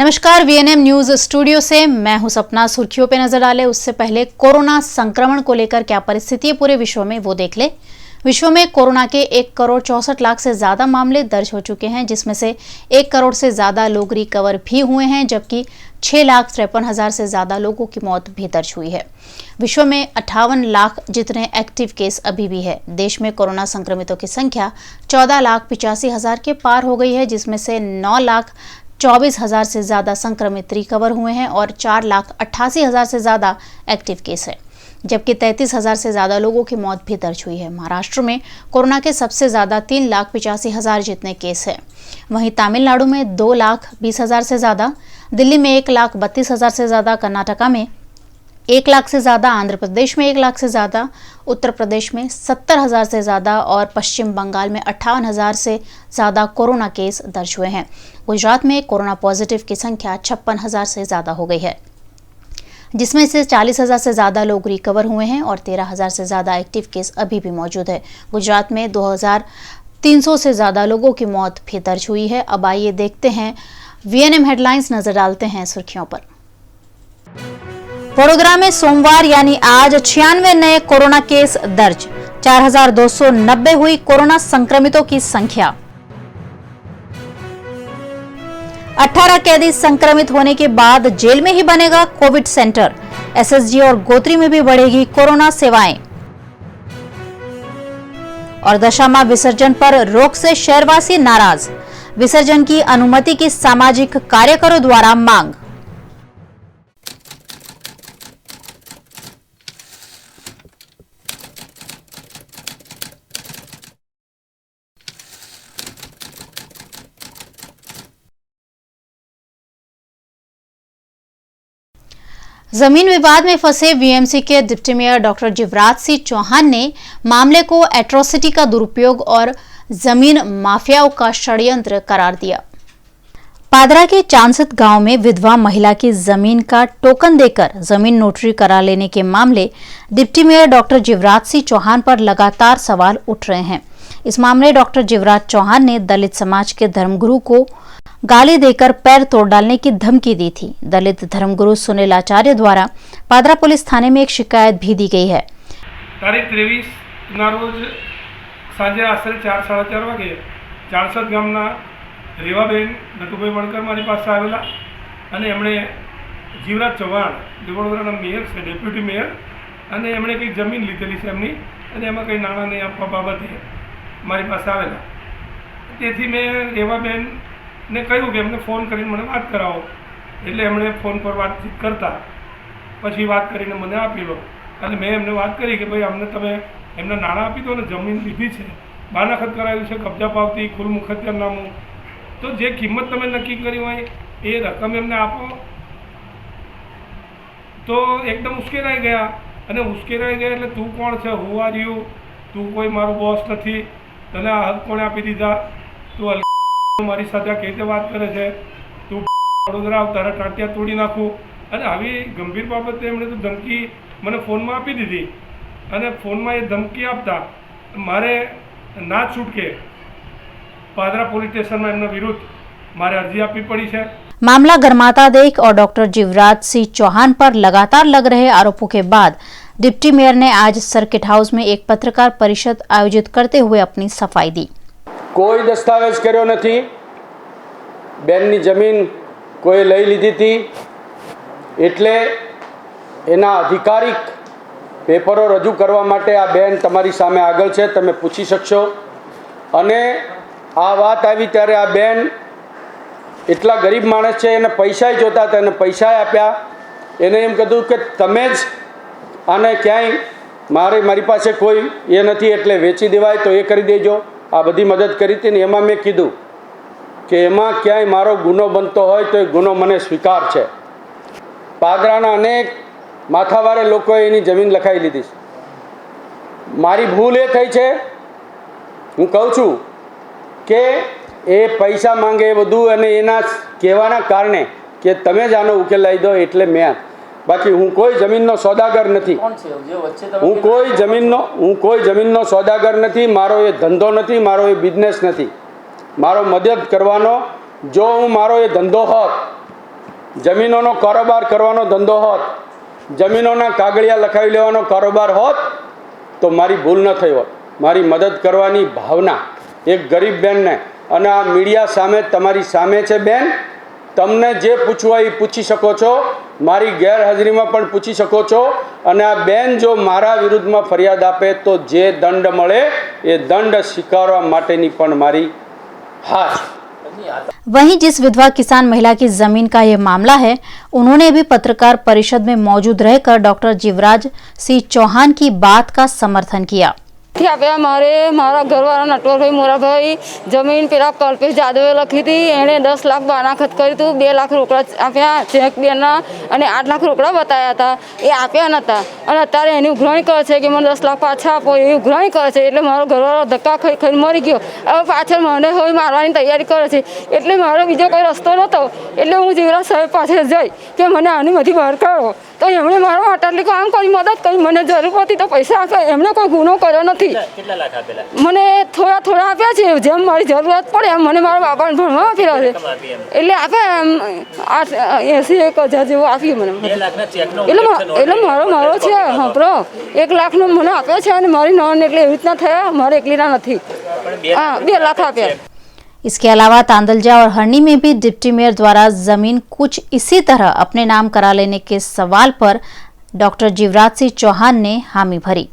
नमस्कार, VNM news studio से मैं हूं सपना। सुर्खियों पे नजर डाले उससे पहले कोरोना संक्रमण को लेकर क्या परिस्थिति है पूरे विश्व में वो देख ले। विश्व में कोरोना के 1,64,00,000 से ज्यादा मामले दर्ज हो चुके हैं, जिसमें से 1 करोड़ से ज्यादा लोग रिकवर भी हुए हैं, जबकि 6,53,000 से ज्यादा लोगों की मौत भी दर्ज हुई है। विश्व में 58 लाख जितने एक्टिव केस अभी भी है। देश में कोरोना संक्रमितों की संख्या 14,85,000 के पार हो गई है, जिसमें से 9,24,000 से ज्यादा संक्रमित रिकवर हुए हैं और 4,88,000 से ज्यादा एक्टिव केस है, जबकि 33,000 से ज्यादा लोगों की मौत भी दर्ज हुई है। महाराष्ट्र में कोरोना के सबसे ज्यादा 3,85,000 जितने केस हैं। वहीं तमिलनाडु में 2,20,000 से ज्यादा, दिल्ली में 1,32,000 से ज्यादा, कर्नाटका में 1 लाख से ज्यादा, आंध्र प्रदेश में 1 लाख से ज्यादा, उत्तर प्रदेश में 70,000 से ज्यादा और पश्चिम बंगाल में 58,000 से ज्यादा कोरोना केस दर्ज हुए हैं। गुजरात में कोरोना पॉजिटिव की संख्या 56,000 से ज्यादा हो गई है, जिसमें से 40,000 से ज्यादा लोग रिकवर हुए हैं और 13,000 से ज्यादा एक्टिव केस अभी भी मौजूद है। गुजरात में 2,300 से ज्यादा लोगों की मौत भी दर्ज हुई है। अब आइए देखते हैं वीएनएम हेडलाइंस, नजर डालते हैं सुर्खियों पर। वडोदरा में सोमवार यानी आज 96 नए कोरोना केस दर्ज, 4,290 हुई कोरोना संक्रमितों की संख्या। 18 कैदी संक्रमित होने के बाद जेल में ही बनेगा कोविड सेंटर। एसएसजी और गोत्री में भी बढ़ेगी कोरोना सेवाएं। और दशामा विसर्जन पर रोक से शहरवासी नाराज, विसर्जन की अनुमति की सामाजिक कार्यकरों द्वारा मांग। जमीन विवाद में फंसे वीएमसी के deputy mayor doctor Jivraj Singh Chauhan ने मामले को एट्रोसिटी का दुरुपयोग और जमीन माफियाओं का षड्यंत्र करार दिया। पादरा के चांसत गांव में विधवा महिला की जमीन का टोकन देकर जमीन नोटरी करा लेने के मामले deputy mayor doctor Jivraj Singh Chauhan पर लगातार सवाल उठ रहे हैं। इस मामले डॉक्टर जीवराज चौहान ने दलित समाज के धर्मगुरु को गाली देकर पैर तोड़ डालने की धमकी दी थी। दलित धर्मगुरु सुनील आचार्य द्वारा पादरा पुलिस थाने में एक शिकायत भी दी गई है। तारीख 23 ના રોજ સાંજે આશરે 4-4:30 વાગે ચાણસદ ગામના રેવાબેન નટુભાઈ વણકર મારી પાસે આવેલા અને એમણે જીવરાજ ચૌહાણ વડોદરાના મેયર છે, ડેપ્યુટી મેયર, અને એમણે કંઈક જમીન લીધેલી છે એમની અને એમાં કંઈ નાણાં નહીં આપવા બાબતે મારી પાસે આવેલા। તેથી મેં રેવાબેનને કહ્યું કે એમને ફોન કરીને મને વાત કરાવો, એટલે એમણે ફોન પર વાતચીત કરતા પછી વાત કરીને મને આપી લો અને મેં એમને વાત કરી કે ભાઈ અમને તમે એમને નાણાં આપી દો ને, જમીન લીધી છે, બાનાખત કરાવ્યું છે, કબજા પાવતી, કુલ મુખત્યારનામું, તો જે કિંમત તમે નક્કી કરી હોય એ રકમ એમને આપો। તો એકદમ ઉશ્કેરાઈ ગયા અને ઉશ્કેરાઈ ગયા એટલે તું કોણ છે, હુ આર યુ, તું કોઈ મારો બોસ નથી, તને આ હક કોણે આપી દીધા, તું મારી સાથે કઈ રીતે વાત કરે છે, તું વડોદરા આવ, તારા ટાંટિયા તોડી નાખું, અને આવી ગંભીર બાબતે એમણે તો ધમકી મને ફોનમાં આપી દીધી અને ફોનમાં એ ધમકી આપતા મારે ના છૂટકે પાદરા પોલીસ સ્ટેશનમાં એમના વિરુદ્ધ મારે અરજી આપવી પડી છે। मामला गरमाता देख और डॉक्टर जीवराज सिंह चौहान पर लगातार लग रहे आरोपों के बाद डिप्टी मेयर ने आज सर्किट हाउस में एक पत्रकार परिषद आयोजित करते हुए अपनी सफाई दी। कोई दस्तावेज कर्यो नहीं, बेननी जमीन कोई लई लीधी थी एटले एना अधिकारिक पेपरो रजू करवा माटे आ बेन तमारी सामे आगळ छे, तमे पूछी शकशो। अने आ वात आवी त्यारे आ बेन एटला गरीब माणस छे, एने पैसा जोता हता, एने पैसा आप्या, एने एम कीधुं के तमे ज आने क्यांय मारी पासे कोई ए नथी एटले वेची देवाय तो ए करी देजो। आ बधी मदद करी थी ने एमां मैं कीधुं के एमां क्यांय मारो गुनो बनतो होय तो ए गुनो मने स्वीकार छे। पादराना अनेक माथावारे लोकोए एनी जमीन लखाई लीधी। मारी भूल ए थई छे, हूँ कहूँ छूं के ए पैसा मांगे ए बधुं अने एना कहेवाना कारणे के तमे ज आनो उकेल लावी दो एटले मैं, बाकी हूँ कोई जमीननो सौदागर नहीं, हूँ कोई जमीननो सौदागर नहीं, मारो ये धंधो नहीं, मारो ये बिजनेस नहीं, मारो मदद करवानो। जो हूँ मारो ये धंधो होत જમીનોનો કારોબાર કરવાનો ધંધો હોત, જમીનોના કાગળિયા લખાવી લેવાનો કારોબાર હોત તો મારી ભૂલ ન થઈ હોત. મારી મદદ કરવાની ભાવના એક ગરીબ બહેનને, અને આ મીડિયા સામે તમારી સામે છે બેન, તમને જે પૂછવું હોય એ પૂછી શકો છો, મારી ગેરહાજરીમાં પણ પૂછી શકો છો. અને આ બેન જો મારા વિરુદ્ધમાં ફરિયાદ આપે તો જે દંડ મળે એ દંડ સ્વીકારવા માટેની પણ મારી હા છે. वहीं जिस विधवा किसान महिला की जमीन का ये मामला है, उन्होंने भी पत्रकार परिषद में मौजूद रहकर डॉक्टर जीवराज सिंह चौहान की बात का समर्थन किया. मारा घरवाला नटवरभाई मोराभाई जमीन पेला कल्पेश जादवे लखी थी, एने 10 लाख बानाखत करी थी, 2 लाख रोकड़ा आप्या चेक बेना અને 8 લાખ રોકડા બતાવ્યા હતા, એ આપ્યા નહોતા. અને અત્યારે એની ઉઘરાણી કરે છે કે મને 10 લાખ પાછા આપો, એવી ઉઘરાણી કરે છે. એટલે મારો ઘરવાળો ધક્કા ખાઈ ખાઈને મરી ગયો. હવે પાછળ મને હવે મારવાની તૈયારી કરે છે. એટલે મારો બીજો કોઈ રસ્તો નહોતો. એટલે હું જીવરાજ સાહેબ પાસે જઈ કે મને આની બધી બહાર કાઢો. તો એમણે મારો આટલી કામ કરી, મદદ કરી, મને જરૂર પડતી તો પૈસા આપ્યા. એમણે કોઈ ગુનો કર્યો નથી. કેટલા લાખ આપેલા? મને થોડા થોડા આપ્યા છે, જેમ મારી જરૂરત પડે એમ. મને મારા બાપાને ભણવા આપેલા છે, એટલે આપ્યા એમ 80-1,000 જેવું આપ્યું મને. એટલે મારો છે સાંભળો, 1 લાખનો મને આપ્યો છે. અને મારી નોન એટલે એવી રીતના થયા, મારે એકલીના નથી. हाँ 2 लाख आप्या. इसके अलावा तांदलजा और हरनी में भी डिप्टी मेयर द्वारा जमीन कुछ इसी तरह अपने नाम करा लेने के सवाल पर डॉक्टर जीवराज सिंह चौहान ने हामी भरी.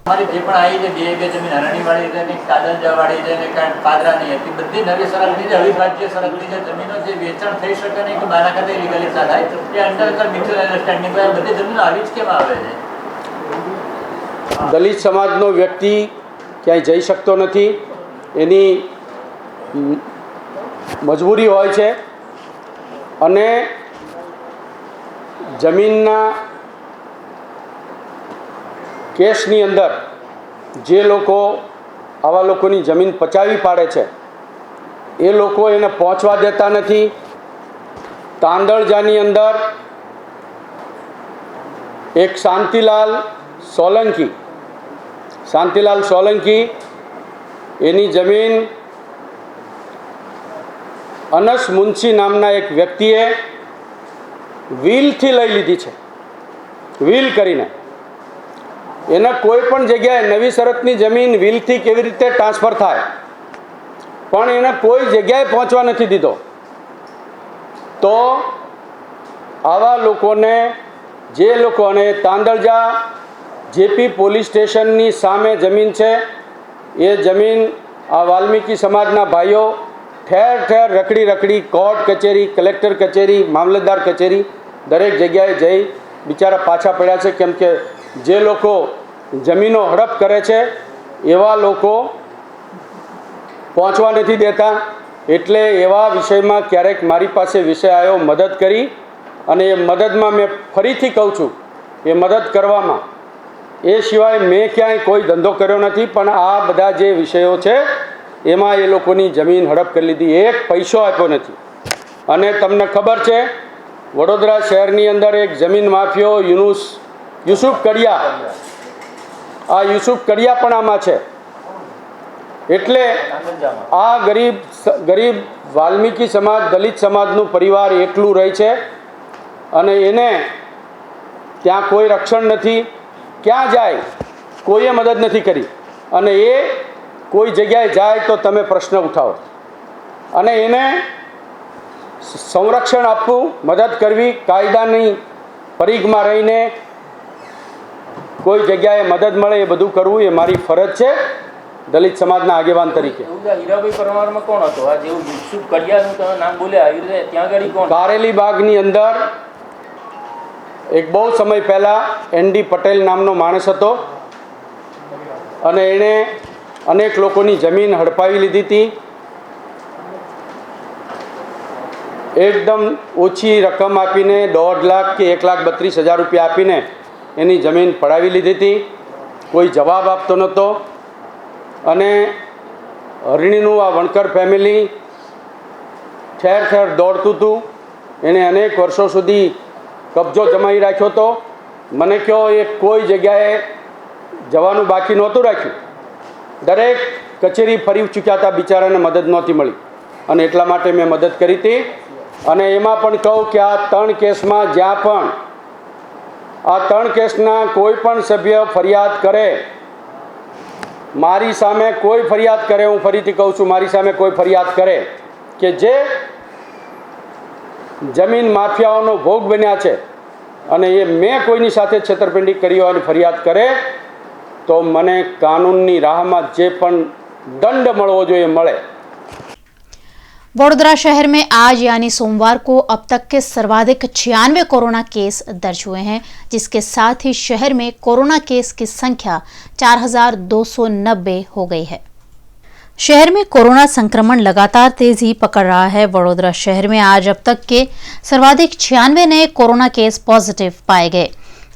हमारी जे पण आई जे બે જમીન હરણી વાળી છે ને તાંદલજા વાળી છે ને પાદરાની હતી, બધી નવી સરકની છે, અવિભાજ્ય સરકની છે. જમીનો જે વેચાણ થઈ શકે નહીં કે મારા ખાતે લીગલી થાય એ અંડર મ્યુચ્યુઅલ અન્ડરસ્ટેન્ડિંગ પર બધી જમીનો આવી જ કેમ આવે છે? દલિત સમાજનો વ્યક્તિ ક્યાંય જઈ શકતો નથી, એની મજબૂરી હોય છે. અને જમીનના કેસની અંદર જે લોકો આવા લોકોની જમીન પચાવી પાડે છે એ લોકો એને પહોંચવા દેતા નથી. તાંદળજાની અંદર એક શાંતિલાલ સોલંકી એની જમીન અનસ મુનશી નામના એક વ્યક્તિએ વ્હીલથી લઈ લીધી છે. વ્હીલ કરીને એને કોઈ પણ જગ્યાએ નવી શરતની જમીન વ્હીલથી કેવી રીતે ટ્રાન્સફર થાય, પણ એને કોઈ જગ્યાએ પહોંચવા નથી દીધો. તો આવા લોકોને, જે લોકોને તાંદળજા જેપી પોલીસ સ્ટેશનની સામે જમીન છે, એ જમીન આ વાલ્મીકી સમાજના ભાઈઓ ઠેર ઠેર રખડી કોર્ટ કચેરી, કલેક્ટર કચેરી, મામલતદાર કચેરી દરેક જગ્યાએ જઈ બિચારા પાછા પડ્યા છે. કેમ કે જે લોકો જમીનો હડપ કરે છે એવા લોકો પહોંચવા નથી દેતા. એટલે એવા વિષયમાં ક્યારેક મારી પાસે વિષય આવ્યો, મદદ કરી. અને એ મદદમાં મેં ફરીથી કહું છું, એ મદદ કરવામાં એ સિવાય મેં ક્યાંય કોઈ ધંધો કર્યો નથી. પણ આ બધા જે વિષયો છે એમાં એ લોકોની જમીન હડપ કરી લીધી, એક પૈસો આપ્યો નથી. અને તમને ખબર છે, વડોદરા શહેરની અંદર એક જમીન માફિયો યુસુફ કડિયા, આ યુસુફ કડિયા પણ આમાં છે. એટલે આ ગરીબ વાલ્મીકી સમાજ, દલિત સમાજનું પરિવાર એકલું રહે છે અને એને ત્યાં કોઈ રક્ષણ નથી. ક્યાં જાય કોઈએ મદદ નથી કરી. અને એ કોઈ જગ્યાએ જાય તો તમે પ્રશ્ન ઉઠાવો અને એને સંરક્ષણ આપવું, મદદ કરવી, કાયદાની પરિઘમાં રહીને કોઈ જગ્યાએ મદદ મળે એ બધું કરવું એ મારી ફરજ છે દલિત સમાજના આગેવાન તરીકે. હીરાભાઈ પરિવારમાં કોણ હતો? આ જેવું યુસુફ કડિયાનું તમે નામ બોલ્યા, આવી રીતે ત્યાં આગળ કોણ? કારેલી બાગની અંદર એક બહુ સમય પહેલાં એનડી પટેલ નામનો માણસ હતો અને એણે અનેક લોકોની જમીન હડપાવી લીધી હતી. એકદમ ઓછી રકમ આપીને 1.5 લાખ કે 1,32,000 રૂપિયા આપીને એની જમીન પડાવી લીધી હતી. કોઈ જવાબ આપતો નહોતો. અને હરણીનું આ વણકર ફેમિલી ઠેર ઠેર દોડતું હતું. એણે અનેક વર્ષો સુધી કબજો જમાવી રાખ્યો હતો. મને કહો, એ કોઈ જગ્યાએ જવાનું બાકી નહોતું રાખ્યું. દરેક કચેરી ફરી ચૂક્યા હતા, બિચારાને મદદ નહોતી મળી. અને એટલા માટે મેં મદદ કરી હતી. અને એમાં પણ કહું કે આ 3 કેસમાં જ્યાં પણ આ 3 કેસના કોઈ પણ સભ્ય ફરિયાદ કરે, મારી સામે કોઈ ફરિયાદ કરે, હું ફરીથી કહું છું, મારી સામે કોઈ ફરિયાદ કરે કે જે જમીન માફિયાઓનો ભોગ બન્યા છે અને એ મેં કોઈની સાથે છેતરપિંડી કરી હોવાની ફરિયાદ કરે તો મને કાનૂનની રાહમાં જે પણ दंड મળવો જોઈએ મળે। वडोदरा शहर में आज यानी सोमवार को अब तक के सर्वाधिक 96 कोरोना केस दर्ज हुए हैं, जिसके साथ ही शहर में कोरोना केस की संख्या 4290 हो गई है। शहर में कोरोना संक्रमण लगातार तेजी पकड़ रहा है। वडोदरा शहर में आज अब तक के सर्वाधिक 96 नए कोरोना केस पॉजिटिव पाए गए।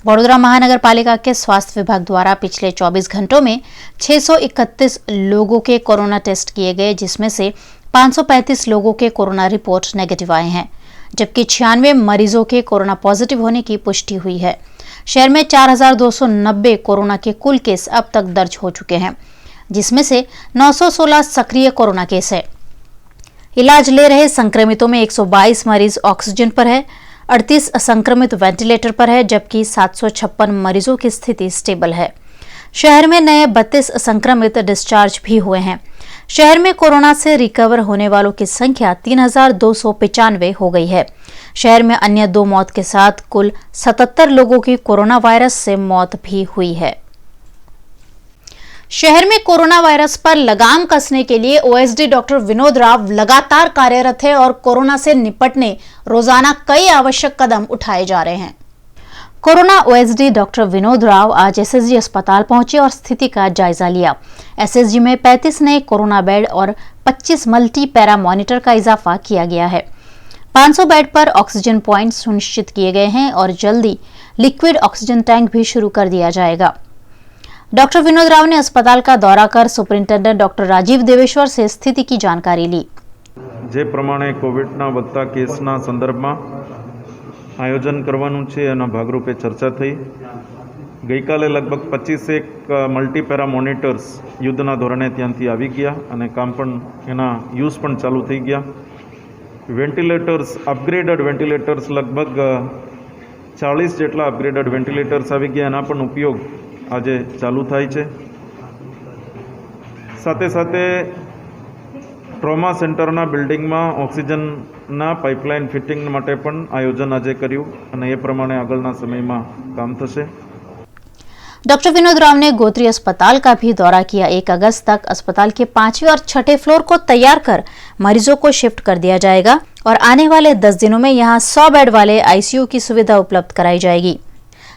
वडोदरा महानगर पालिका के स्वास्थ्य विभाग द्वारा पिछले 24 घंटों में 631 लोगों के कोरोना टेस्ट किए गए, जिसमें से 535 लोगों के कोरोना रिपोर्ट नेगेटिव आए हैं, जबकि 96 मरीजों के कोरोना पॉजिटिव होने की पुष्टि हुई है। शहर में 4290 कोरोना के कुल केस अब तक दर्ज हो चुके हैं, जिसमें से 916 सक्रिय कोरोना केस है। इलाज ले रहे संक्रमितों में 122 मरीज ऑक्सीजन पर है, 38 संक्रमित वेंटिलेटर पर है, जबकि 756 मरीजों की स्थिति स्टेबल है। शहर में नए 32 संक्रमित डिस्चार्ज भी हुए हैं। शहर में कोरोना से रिकवर होने वालों की संख्या 3295 हो गई है। शहर में अन्य 2 मौत के साथ कुल 77 लोगों की कोरोना वायरस से मौत भी हुई है। शहर में कोरोना वायरस पर लगाम कसने के लिए ओएसडी डॉक्टर विनोद राव लगातार कार्यरत है और कोरोना से निपटने रोजाना कई आवश्यक कदम उठाए जा रहे हैं। Corona OSD doctor Vinod Rao आज एसएसजी अस्पताल पहुंचे और स्थिति का जायजा लिया। एसएसजी में 35 नए कोरोना बेड और 25 मल्टी पैरा मॉनिटर का इजाफा किया गया है। 500 बेड पर ऑक्सीजन पॉइंट सुनिश्चित किए गए हैं और जल्दी लिक्विड ऑक्सीजन टैंक भी शुरू कर दिया जाएगा। डॉक्टर विनोद राव ने अस्पताल का दौरा कर सुपरिंटेंडेंट डॉक्टर राजीव देवेश्वर से स्थिति की जानकारी ली। जे प्रमाणे कोविडना વધતા કેસના સંદર્ભમાં આયોજન કરવાનું છે એના ભાગરૂપે ચર્ચા થઈ। ગઈકાલે લગભગ 25 મલ્ટીપેરા મોનિટર્સ યુદ્ધના ધોરણે ત્યાંથી આવી ગયા અને કામ પણ એના યુઝ પણ ચાલુ થઈ ગયા। વેન્ટિલેટર્સ અપગ્રેડેડ વેન્ટિલેટર્સ લગભગ 40 જેટલા અપગ્રેડેડ વેન્ટિલેટર્સ આવી ગયા, એના પણ ઉપયોગ આજે ચાલુ થાય છે। સાથે સાથે ટ્રોમા સેન્ટરના બિલ્ડિંગમાં ઓક્સિજનના પાઇપલાઇન ફિટિંગ માટે પણ આયોજન આજે કર્યું અને એ પ્રમાણે આગળના સમયમાં કામ થશે। डॉक्टर विनोद राव ने गोत्री अस्पताल का भी दौरा किया। 1 अगस्त तक अस्पताल के 5वें और 6ठे फ्लोर को तैयार कर मरीजों को शिफ्ट कर दिया जाएगा और आने वाले 10 दिनों में यहां 100 बेड वाले आईसीयू की सुविधा उपलब्ध कराई जाएगी।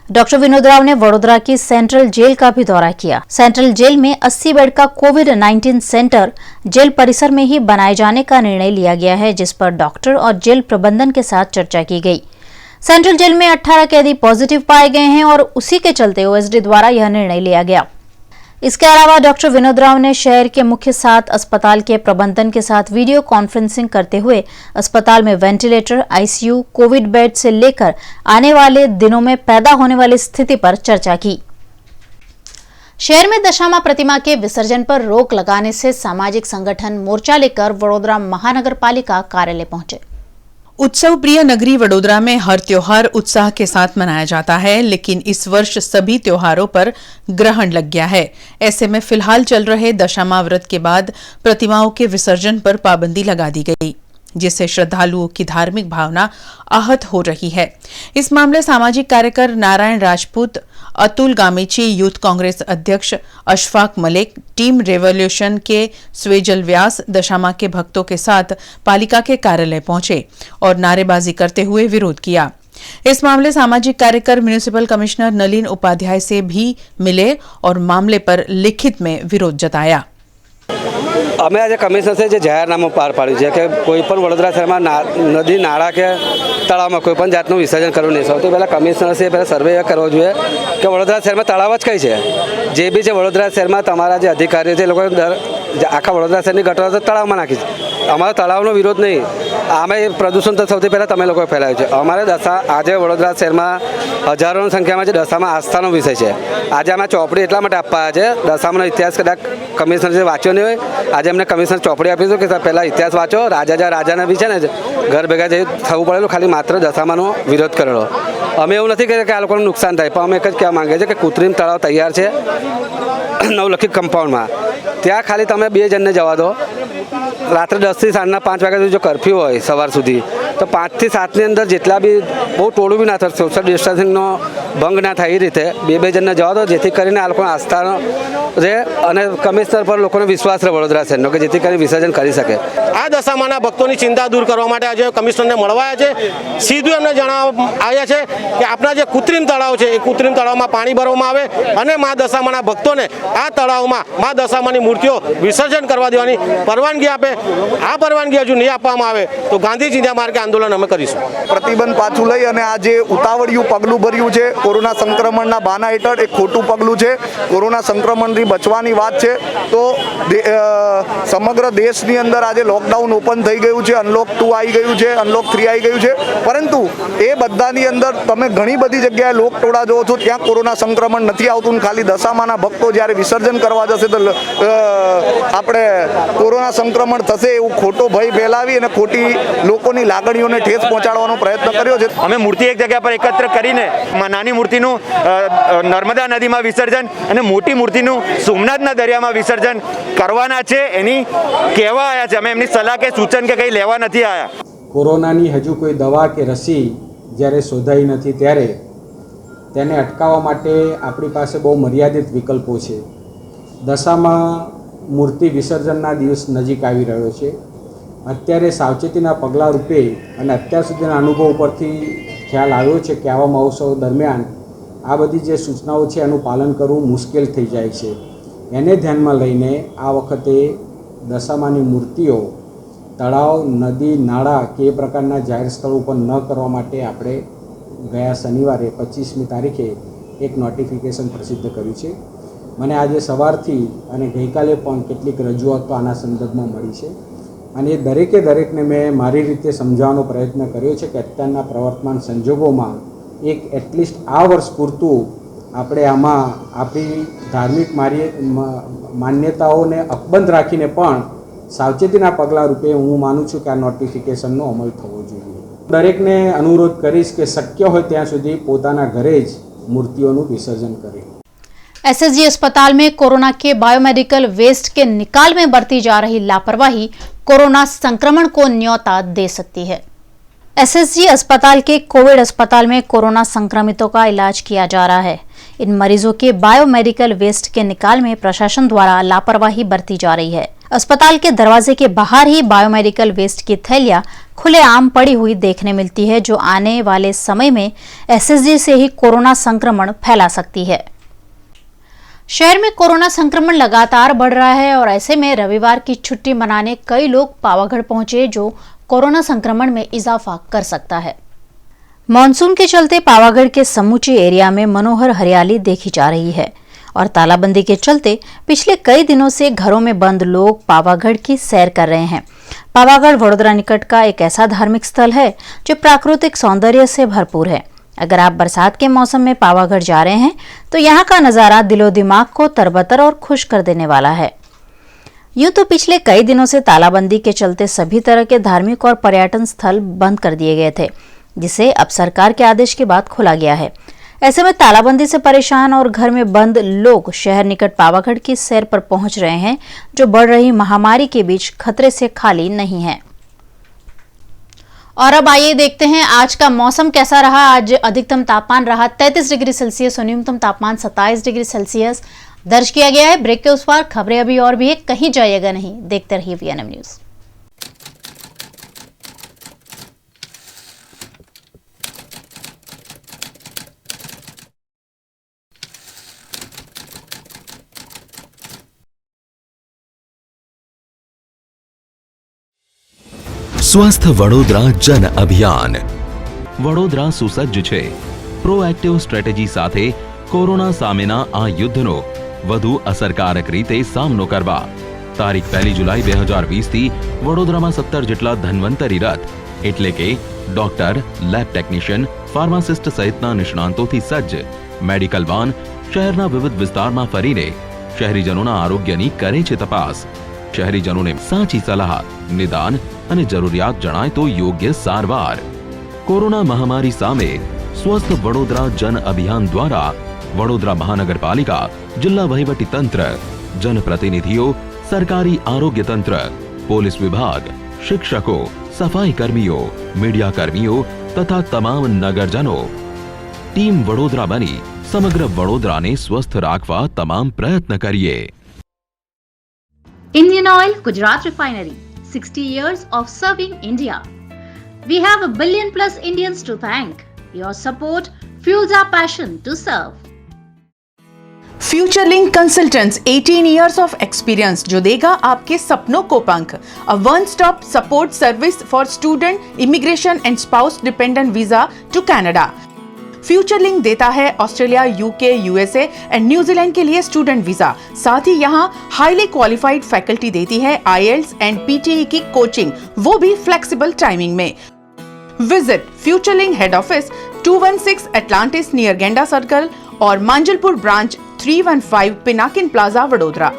डॉक्टर विनोद राव ने वडोदरा की सेंट्रल जेल का भी दौरा किया। सेंट्रल जेल में 80 बेड का कोविड-19 सेंटर जेल परिसर में ही बनाए जाने का निर्णय लिया गया है, जिस पर डॉक्टर और जेल प्रबंधन के साथ चर्चा की गई। सेंट्रल जेल में 18 कैदी पॉजिटिव पाए गए हैं और उसी के चलते ओएसडी द्वारा यह निर्णय लिया गया। इसके अलावा डॉक्टर विनोद राव ने शहर के मुख्य 7 अस्पताल के प्रबंधन के साथ वीडियो कॉन्फ्रेंसिंग करते हुए अस्पताल में वेंटिलेटर, आईसीयू, कोविड बेड से लेकर आने वाले दिनों में पैदा होने वाली स्थिति पर चर्चा की। शहर में दशामा प्रतिमा के विसर्जन पर रोक लगाने से सामाजिक संगठन मोर्चा लेकर वडोदरा महानगर पालिका कार्यालय पहुंचे। उत्सव प्रिय नगरी वडोदरा में हर त्योहार उत्साह के साथ मनाया जाता है, लेकिन इस वर्ष सभी त्योहारों पर ग्रहण लग गया है। ऐसे में फिलहाल चल रहे दशामा व्रत के बाद प्रतिमाओं के विसर्जन पर पाबंदी लगा दी गई, जिससे श्रद्धालुओं की धार्मिक भावना आहत हो रही है। इस मामले सामाजिक कार्यकर नारायण राजपूत, अतुल गामीची, यूथ कांग्रेस अध्यक्ष अशफाक मलिक, टीम रेवोल्यूशन के स्वेजल व्यास दशामा के भक्तों के साथ पालिका के कार्यालय पहुंचे और नारेबाजी करते हुए विरोध किया। इस मामले सामाजिक कार्यकर म्युनिसिपल कमिश्नर नलिन उपाध्याय से भी मिले और मामले पर लिखित में विरोध जताया। અમે આજે કમિશનર છે જે જાહેરનામું પાર પાડ્યું છે કે કોઈ પણ વડોદરા શહેરમાં નદી નાળા કે તળાવમાં કોઈ પણ જાતનું વિસર્જન કરવું નહીં. સૌથી પહેલાં કમિશનરશ્રીએ પહેલાં સર્વે કરવો જોઈએ કે વડોદરા શહેરમાં તળાવ જ કઈ છે. જે બી છે વડોદરા શહેરમાં તમારા જે અધિકારીઓ છે એ લોકો આખા વડોદરા શહેરની ગટરો તો તળાવમાં નાખી છે. અમારો તળાવનો વિરોધ નહીં, આમે પ્રદૂષણ તો સૌથી પહેલાં તમે લોકોએ ફેલાવ્યું છે. અમારે આજે વડોદરા શહેરમાં હજારોની સંખ્યામાં છે દશામાં આસ્થાનો વિષય છે. આજે અમે ચોપડી એટલા માટે આપવા છે, દશામાનો ઇતિહાસ કદાચ કમિશનર જે વાંચ્યો નહીં હોય, આજે અમને કમિશનર ચોપડી આપીશું કે પહેલાં ઇતિહાસ વાંચો. રાજાને બી છે ને ઘર ભેગા જઈ થવું પડેલું, ખાલી માત્ર દશામાનો વિરોધ કરેલો. અમે એવું નથી કહેતા કે આ લોકોને નુકસાન થાય, પણ અમે એક જ કહેવા માંગીએ છીએ કે કૃત્રિમ તળાવ તૈયાર છે નવલખી કમ્પાઉન્ડમાં. ત્યાં ખાલી તમે 2 જણને જવા દો. રાત્રે 10થી સાંજના 5 વાગ્યા સુધી જો કર્ફ્યુ હોય સવાર સુધી, તો 5 થી 7ની અંદર જેટલા બી બહુ ટોળું બી ના થાય, સોશિયલ ડિસ્ટન્સિંગનો ભંગ ના થાય એ રીતે 2 જણને જવા દો, જેથી કરીને આ લોકોનો આસ્થાનો રહે અને કમિશનર પર લોકોનો વિશ્વાસ રહે વડોદરા શહેરનો, કે જેથી કરીને વિસર્જન કરી શકે. આ દશામાના ભક્તોની ચિંતા દૂર કરવા માટે આજે કમિશનરને મળવાયા છે. સીધું એમને જણાવવા આવ્યા છે કે આપણા જે કૃત્રિમ તળાવ છે એ કૃત્રિમ તળાવમાં પાણી ભરવામાં આવે અને મા દશામાના ભક્તોને આ તળાવમાં મા દશામાની મૂર્તિઓ વિસર્જન કરવા દેવાની પરવાનગી આપે. આ પરવાનગી હજુ નહીં આપવામાં આવે તો ગાંધી ચિંધ્યા માર્ગે આંદોલન અમે કરીશું. પ્રતિબંધ પાછું લઈ અને આ જે ઉતાવળિયું પગલું ભર્યું છે કોરોના સંક્રમણના બહાના હેઠળ, એક ખોટું પગલું છે. કોરોના સંક્રમણથી બચવાની વાત છે તો સમગ્ર દેશની અંદર આજે લોકડાઉન ઓપન થઈ ગયું છે, અનલોક 2 આવી ગયું છે, અનલોક 3 આવી ગયું છે, પરંતુ એ બધાની અંદર તમે ઘણી બધી જગ્યાએ લોકટોળા જોવો છો, ત્યાં કોરોના સંક્રમણ નથી આવતું. ખાલી દશામાના ભક્તો જ્યારે વિસર્જન કરવા જશે તો આપણે કોરોના સંક્રમણ થશે એવું ખોટો ભય ફેલાવી અને ખોટી લોકોની લાગણીઓને ઠેસ પહોંચાડવાનો પ્રયત્ન કર્યો છે. અમે મૂર્તિ એક જગ્યા પર એકત્ર કરીને નાની મૂર્તિનું નર્મદા નદીમાં વિસર્જન અને મોટી મૂર્તિનું સોમનાથના દરિયામાં વિસર્જન કરવાના છે. એની કહેવા આવ્યા છે, અમે એમની સલાહ કે સૂચન કે કંઈ લેવા નથી આવ્યા. કોરોનાની હજુ કોઈ દવા કે રસી જ્યારે શોધાઈ નથી ત્યારે તેને અટકાવવા માટે આપણી પાસે બહુ મર્યાદિત વિકલ્પો છે. દશામાં મૂર્તિ વિસર્જનના દિવસ નજીક આવી રહ્યો છે. અત્યારે સાવચેતીના પગલાં રૂપે અને અત્યાર સુધીના અનુભવ પરથી ખ્યાલ આવ્યો છે કે આવા મહોત્સવ દરમિયાન આ બધી જે સૂચનાઓ છે એનું પાલન કરવું મુશ્કેલ થઈ જાય છે. એને ધ્યાનમાં લઈને આ વખતે દશામાની મૂર્તિઓ તળાવ, નદી, નાળા કે એ પ્રકારના જાહેર સ્થળો પર ન કરવા માટે આપણે ગયા શનિવારે 25મી તારીખે એક નોટિફિકેશન પ્રસિદ્ધ કર્યું છે. મને આજે સવારથી અને ગઈકાલે પણ કેટલીક રજૂઆતો આના સંદર્ભમાં મળી છે અને એ દરેકને મેં મારી રીતે સમજાવવાનો પ્રયત્ન કર્યો છે કે અત્યારના પ્રવર્તમાન સંજોગોમાં એક એટલીસ્ટ આ વર્ષ પૂરતું આપણે આમાં આપણી ધાર્મિક માન્યતાઓને અકબંધ રાખીને પણ સાવચેતીના પગલાં રૂપે હું માનું છું કે આ નોટિફિકેશનનો અમલ થવો જોઈએ. દરેકને અનુરોધ કરીશ કે શક્ય હોય ત્યાં સુધી પોતાના ઘરે જ મૂર્તિઓનું વિસર્જન કરે. एसएसजी अस्पताल में कोरोना के बायोमेडिकल वेस्ट के निकाल में बरती जा रही लापरवाही कोरोना संक्रमण को न्योता दे सकती है. एसएसजी अस्पताल के कोविड अस्पताल में कोरोना संक्रमितों का इलाज किया जा रहा है. इन मरीजों के बायोमेडिकल वेस्ट के निकाल में प्रशासन द्वारा लापरवाही बरती जा रही है. अस्पताल के दरवाजे के बाहर ही बायोमेडिकल वेस्ट की थैलियां खुलेआम पड़ी हुई देखने मिलती है, जो आने वाले समय में एसएसजी से ही कोरोना संक्रमण फैला सकती है. शहर में कोरोना संक्रमण लगातार बढ़ रहा है और ऐसे में रविवार की छुट्टी मनाने कई लोग पावागढ़ पहुंचे, जो कोरोना संक्रमण में इजाफा कर सकता है. मॉनसून के चलते पावागढ़ के समूचे एरिया में मनोहर हरियाली देखी जा रही है और तालाबंदी के चलते पिछले कई दिनों से घरों में बंद लोग पावागढ़ की सैर कर रहे हैं. पावागढ़ वडोदरा निकट का एक ऐसा धार्मिक स्थल है जो प्राकृतिक सौंदर्य से भरपूर है. अगर आप बरसात के मौसम में पावागढ़ जा रहे हैं तो यहाँ का नज़ारा दिलो दिमाग को तरबतर और खुश कर देने वाला है. यूं तो पिछले कई दिनों से तालाबंदी के चलते सभी तरह के धार्मिक और पर्यटन स्थल बंद कर दिए गए थे, जिसे अब सरकार के आदेश के बाद खोला गया है. ऐसे में तालाबंदी से परेशान और घर में बंद लोग शहर निकट पावागढ़ की सैर पर पहुंच रहे हैं, जो बढ़ रही महामारी के बीच खतरे से खाली नहीं है. और अब आइए देखते हैं आज का मौसम कैसा रहा. आज अधिकतम तापमान रहा 33 डिग्री सेल्सियस और न्यूनतम तापमान 27 डिग्री सेल्सियस दर्ज किया गया है. ब्रेक के उस पार खबरें अभी और भी है, कहीं जाइएगा नहीं, देखते रहिए वीएनएम न्यूज. स्वस्थ वडोदरा जन अभियान વડોદરા સુસજ્જ છે. પ્રોએક્ટિવ સ્ટ્રેટેજી સાથે કોરોના સામેના આ યુદ્ધનો વધુ અસરકારક રીતે સામનો કરવા તારીખ 1 જુલાઈ 2020 થી વડોદરામાં 17 જેટલા ધન્વંતરી રથ એટલે કે ડોક્ટર, લેબ ટેકનિશિયન, ફાર્માસિસ્ટ સહિતના નિષ્ણાંતોથી સજ્જ મેડિકલ વાન શહેરના વિવિધ વિસ્તારમાં ફરીને શહેરીજનોના આરોગ્યની કરે છે તપાસ. શહેરીજનોને સાચી સલાહ, નિદાન અને જરૂરિયાત જણાય તો યોગ્ય સારવાર. કોરોના મહામારી સામે સ્વસ્થ વડોદરા જન અભિયાન દ્વારા વડોદરા મહાનગરપાલિકા, જિલ્લા વહીવટી તંત્ર, જનપ્રતિનિધિઓ, સરકારી આરોગ્ય તંત્ર, પોલીસ વિભાગ, શિક્ષકો, સફાઈ કર્મીઓ, મીડિયા કર્મીઓ તથા તમામ નગરજનો ટીમ વડોદરા બની સમગ્ર વડોદરાને સ્વસ્થ રાખવા તમામ પ્રયત્ન કરીએ. Indian Oil Gujarat Refinery, 60 years of serving India. We have a billion plus Indians to thank. Your support fuels our passion to serve. Futurelink consultants 18 years of experience जो देगा आपके सपनों को पंख. A one stop support service for student, immigration and spouse dependent visa to Canada. Futurelink देता है Australia, UK, USA and New Zealand के लिए स्टूडेंट वीजा. साथ ही यहाँ हाईली क्वालिफाइड फैकल्टी देती है IELTS एंड PTE की कोचिंग, वो भी फ्लेक्सिबल टाइमिंग में. Visit Futurelink head office 216 Atlantis near Genda circle और Manjalpur branch 315 Pinakin plaza Vadodara.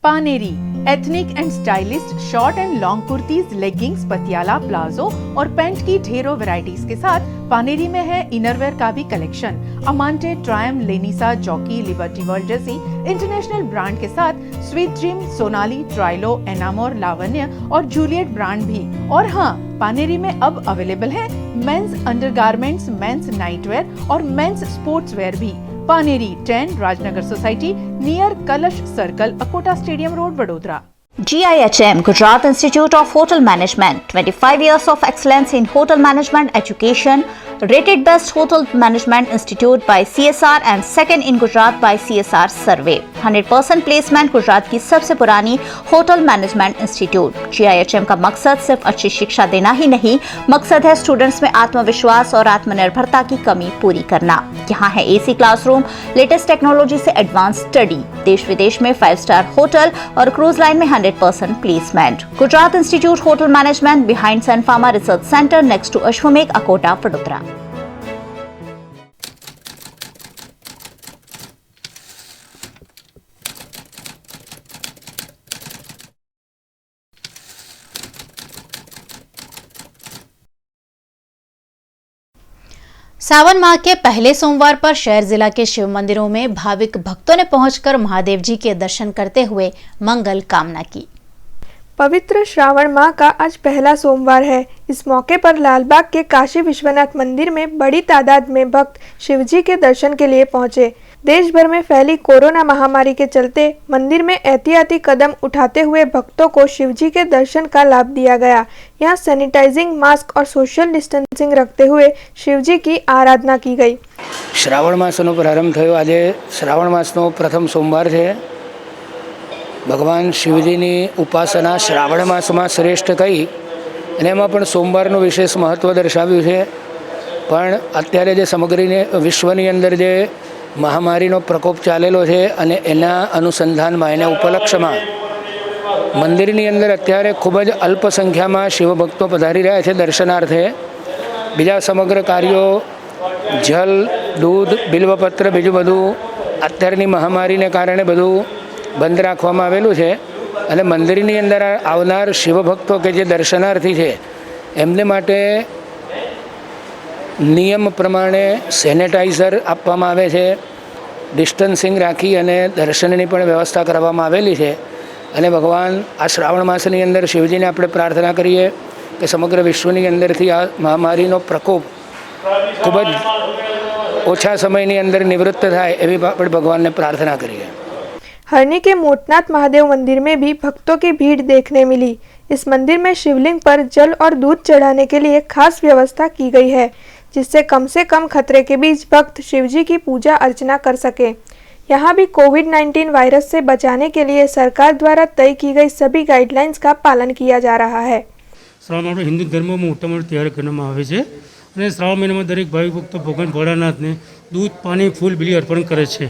Paneri ethnic and stylist short and long kurtis, leggings, Patiala, palazzo और पैंट की ढेरों वैरायटीज के साथ पानेरी में है इनरवेयर का भी कलेक्शन. अमांटे, ट्रायम, लेनिसा, जॉकी, लिबर्टी वर्ल्ड जैसी इंटरनेशनल ब्रांड के साथ स्वीट ड्रीम, सोनाली, ट्राइलो, एनामोर, लावण्य और जूलियट ब्रांड भी. और हाँ, पानेरी में अब अवेलेबल है मेंस अंडरगारमेंट्स, मेंस नाइटवेयर और मेंस स्पोर्ट्सवेयर भी. पानेरी 10 राजनगर सोसाइटी नियर कलश circle, Akota stadium road, Vadodara. GIHM Gujarat Institute of Hotel Management, 25 years of excellence in hotel management education, rated best hotel management institute by CSR and second in Gujarat by CSR survey. 100% placement Gujarat की सबसे पुरानी hotel management institute. GIHM का मकसद सिर्फ अच्छी शिक्षा देना ही नहीं, मकसद है स्टूडेंट्स में आत्मविश्वास और आत्मनिर्भरता की कमी पूरी करना. यहाँ है AC क्लासरूम, लेटेस्ट टेक्नोलॉजी से एडवांस स्टडी, देश विदेश में 5 स्टार होटल और क्रूज लाइन में 100% placement. Gujarat Institute Hotel Management behind Sun Pharma Research Center next to Ashwamedh, Akota, Vadodara. सावन माह के पहले सोमवार पर शहर जिला के शिव मंदिरों में भाविक भक्तों ने पहुंचकर महादेव जी के दर्शन करते हुए मंगल कामना की. पवित्र श्रावण माह का आज पहला सोमवार है. इस मौके पर लालबाग के काशी विश्वनाथ मंदिर में बड़ी तादाद में भक्त शिवजी के दर्शन के लिए पहुंचे. देश भर में फैली कोरोना महामारी के चलते मंदिर में एहतियाती कदम उठाते हुए भक्तों को शिवजी के दर्शन का लाभ दिया गया. यहाँ सैनिटाइजिंग, मास्क और सोशल डिस्टेंसिंग रखते हुए शिवजी की आराधना की गई. श्रावण मासનો પ્રારંભ થયો. આજે શ્રાવણ માસનો પ્રથમ સોમવાર છે. ભગવાન શિવજીની ઉપાસના શ્રાવણ માસમાં શ્રેષ્ઠ કહી અને એમાં પણ સોમવારનું વિશેષ મહત્ત્વ દર્શાવ્યું છે. પણ અત્યારે જે સમગ્ર વિશ્વની અંદર જે મહામારીનો પ્રકોપ ચાલેલો છે અને એના અનુસંધાનમાં, એના ઉપલક્ષ્યમાં મંદિરની અંદર અત્યારે ખૂબ જ અલ્પ સંખ્યામાં શિવભક્તો પધારી રહ્યા છે દર્શનાર્થે. બીજા સમગ્ર કાર્યો, જલ, દૂધ, બિલ્વપત્ર, બીજું બધું અત્યારની મહામારીને કારણે બધું બંધ રાખવામાં આવેલું છે. અને મંદિરની અંદર આવનાર શિવભક્તો કે જે દર્શનાર્થી છે એમને માટે નિયમ પ્રમાણે સેનેટાઈઝર આપવામાં આવે છે, ડિસ્ટન્સિંગ રાખી અને દર્શનની પણ વ્યવસ્થા કરવામાં આવેલી છે. અને ભગવાન આ શ્રાવણ માસની અંદર શિવજીને આપણે પ્રાર્થના કરીએ કે સમગ્ર વિશ્વની અંદરથી આ મહામારીનો પ્રકોપ ખૂબ જ ઓછા સમયની અંદર નિવૃત્ત થાય એવી આપણે ભગવાનને પ્રાર્થના કરીએ. हरनी के मोटनाथ महादेव मंदिर में भी भक्तों की भीड़ देखने मिली. इस मंदिर में शिवलिंग पर जल और दूध चढ़ाने के लिए खास व्यवस्था की गई है, जिससे कम से कम खतरे के बीच भक्त शिवजी की पूजा अर्चना कर सके. यहाँ भी कोविड-19 वायरस से बचाने के लिए सरकार द्वारा तय की गई सभी गाइडलाइंस का पालन किया जा रहा है. શ્રાવણ આપણો હિન્દુ ધર્મમાં મોટા મોટો તહેવાર ગણવામાં આવે છે અને શ્રાવણ મહિનામાં દરેક ભાવિ ભક્તો ભગવાન ભોળાનાથને દૂધ પાણી ફૂલ બીલી અર્પણ કરે છે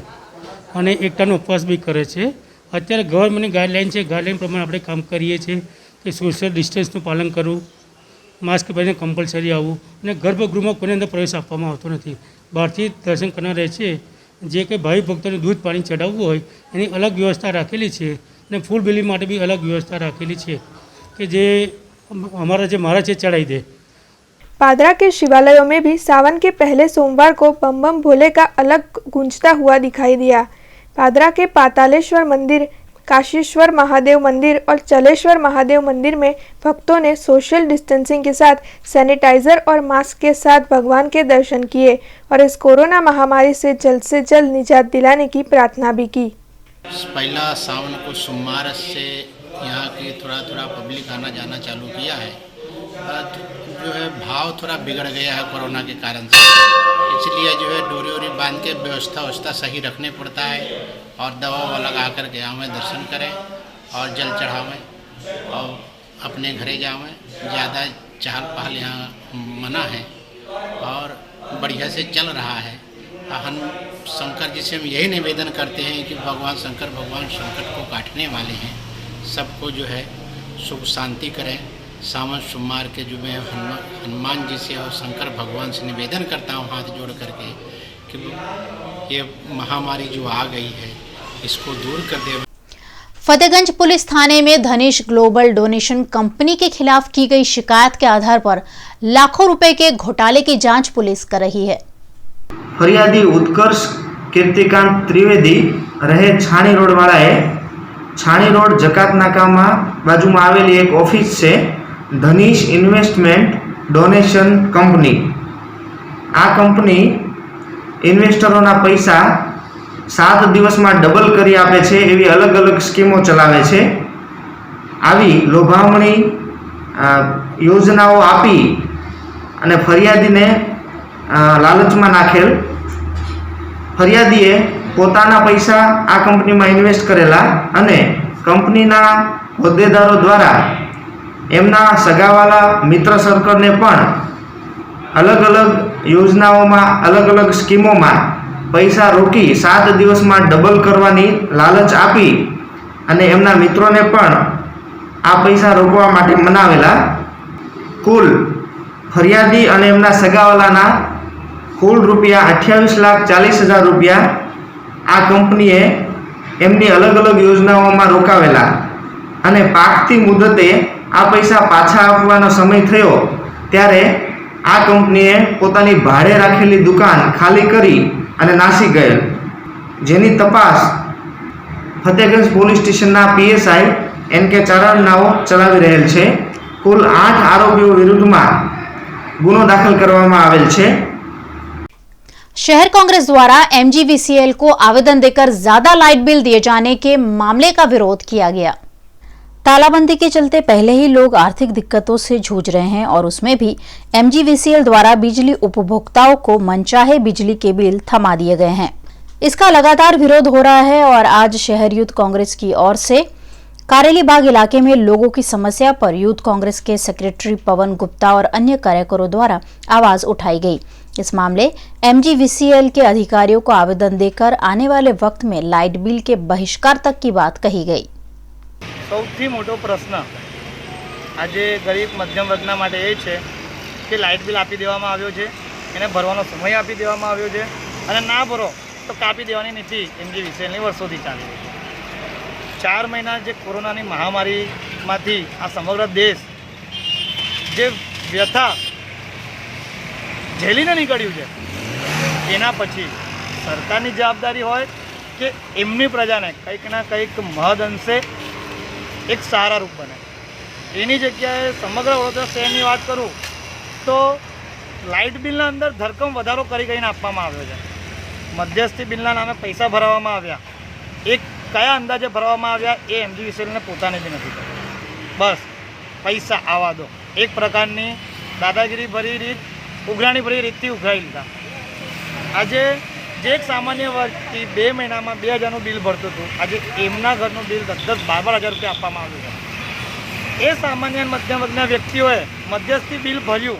અને એકટાનો ઉપવાસ બી કરે છે. અત્યારે ગવર્મેન્ટની ગાઈડલાઇન છે, ગાઈડલાઇન પ્રમાણે આપણે કામ કરીએ છીએ કે સોશિયલ ડિસ્ટન્સનું પાલન કરવું, માસ્ક પહેરીને કમ્પલસરી આવવું અને ગર્ભગૃહમાં કોઈને અંદર પ્રવેશ આપવામાં આવતો નથી. બહારથી દર્શન કરનાર રહે છે. જે કંઈ ભાવિ ભક્તોને દૂધ પાણી ચડાવવું હોય એની અલગ વ્યવસ્થા રાખેલી છે અને ફૂલ બીલી માટે બી અલગ વ્યવસ્થા રાખેલી છે કે જે हमारा जो महाराज है चढ़ाई दे. पादरा के शिवालयों में भी सावन के पहले सोमवार को बम बम भोले का अलग गूंजता हुआ दिखाई दिया. पादरा के पातालेश्वर मंदिर, काशीश्वर महादेव मंदिर और चलेश्वर महादेव मंदिर में भक्तों ने सोशल डिस्टेंसिंग के साथ सैनिटाइजर और मास्क के साथ भगवान के दर्शन किए और इस कोरोना महामारी से जल्द निजात दिलाने की प्रार्थना भी की. पहला सावन को सोमवार से यहाँ की थोड़ा पब्लिक आना जाना चालू किया है. जो है भाव थोड़ा बिगड़ गया है कोरोना के कारण से, इसलिए जो है डोरी वोरी बांध के व्यवस्था सही रखने पड़ता है और दवा ववा लगा कर के आवें, दर्शन करें और जल चढ़ावें और अपने घरे जावें. ज़्यादा चहल पहल यहाँ मना है और बढ़िया से चल रहा है. हम शंकर जी से हम यही निवेदन करते हैं कि भगवान शंकर संकट को काटने वाले हैं. सबको जो है सुख शांति करें. सावन सोमवार के जो मैं हनुमान जी से और शंकर भगवान से निवेदन करता हूँ हाथ जोड़ करके कि ये महामारी जो आ गई है इसको दूर कर दे. फतेहगंज पुलिस थाने में धनेश ग्लोबल डोनेशन कंपनी के खिलाफ की गई शिकायत के आधार पर लाखों रुपए के घोटाले की जांच पुलिस कर रही है. फरियादी उत्कर्ष कीर्तिकांत त्रिवेदी रहे छाणी रोड वाला है. छाणी रोड जकात नाकामा बाजू में आवेली एक ऑफिस से धनीश इन्वेस्टमेंट डोनेशन कंपनी. आ कंपनी इन्वेस्टरों पैसा 7 दिवस में डबल करी आपे छे एवी अलग अलग स्कीमों चलावे छे. आवी लोभामणी योजनाओं आपी अने फरियादी ने लालच में नाखेल. फरियादीए पोताना पैसा आ कंपनी में इन्वेस्ट करेला अने कंपनीना होद्देदारों द्वारा एमना सगावाला मित्र सर्कल ने पण अलग अलग योजनाओं में अलग अलग स्कीमों में पैसा रोकी 7 दिवस में डबल करवानी लालच आपी अने एमना मित्रों ने पण आ पैसा रोकवा माटे मनावेला. कुल फरियादी अने एमना सगावालाना कुल रुपया 28,40,000 रुपया आ कंपनीए एमनी अलग अलग योजनाओं में रोकावेला अने पाकती मुदते आ पैसा पाछा आपवानो समय थयो त्यारे आ कंपनीए पोतानी भाड़े राखेली दुकान खाली करी अने नासी गયેલ. जेनी तपास फतेहगंज पोलीस स्टेशनना PSI NK चारણનાઓ ચલાવી રહેલ છે. कुल 8 आरोपीओ विरुद्धमां गुनो दाखल करवामां आवेल छे. शहर कांग्रेस द्वारा MGVCL को आवेदन देकर ज्यादा लाइट बिल दिए जाने के मामले का विरोध किया गया. तालाबंदी के चलते पहले ही लोग आर्थिक दिक्कतों से जूझ रहे हैं और उसमें भी MGVCL द्वारा बिजली उपभोक्ताओं को मनचाहे बिजली के बिल थमा दिए गए हैं. इसका लगातार विरोध हो रहा है और आज शहर यूथ कांग्रेस की ओर से कारेली बाग इलाके में लोगों की समस्या पर यूथ कांग्रेस के सेक्रेटरी पवन गुप्ता और अन्य कार्यकरों द्वारा आवाज उठाई गई. इस मामले MGVCL के अधिकारियों को आवेदन देकर आने वाले वक्त में लाइट बिल के बहिष्कार तक की बात कही गई. સૌથી મોટો પ્રશ્ન આજે ગરીબ મધ્યમ વર્ગના માટે એ છે કે લાઇટ બિલ આપી દેવામાં આવ્યો છે, એને ભરવાનો સમય આપી દેવામાં આવ્યો છે અને ના ભરો તો કાપી દેવાની નીતિ MGVCLની વર્ષોથી ચાલી રહી છે. 4 મહિના જે કોરોનાની મહામારીમાંથી આ સમગ્ર દેશ જે વ્યથા ઝેલીને નીકળ્યું છે એના પછી સરકારની જવાબદારી હોય કે એમની પ્રજાને કંઈક ના કંઈક મહદ અંશે एक सारा रूप बने. एनी जग्याए समग्र वडोदरा शहरनी बात करूँ तो लाइट बिलना अंदर धरकम वधारो करी करीने आपवामां आव्यो छे. मध्यस्थी बिलना नामे पैसा भरवामां आव्या, एक कया अंदाजे भरवामां आव्या ए MGVCL ने पोताने बी नथी खबर. बस पैसा आवा दो, एक प्रकारनी दादागिरी भरी रीत, उघराणी भरी रीतथी उघराई लीधा. आजे जे एक सामान्य व्यक्ति 2 महीना में 2,000 बिल भरत हतुं, आज एमना घरનું बिल 10-12 हज़ार रुपया आपवामां આવ્યું છે. એ સામાન્ય અને મધ્યમ વર્ગના વ્યક્તિઓએ મધ્યસ્થી બિલ ભર્યું,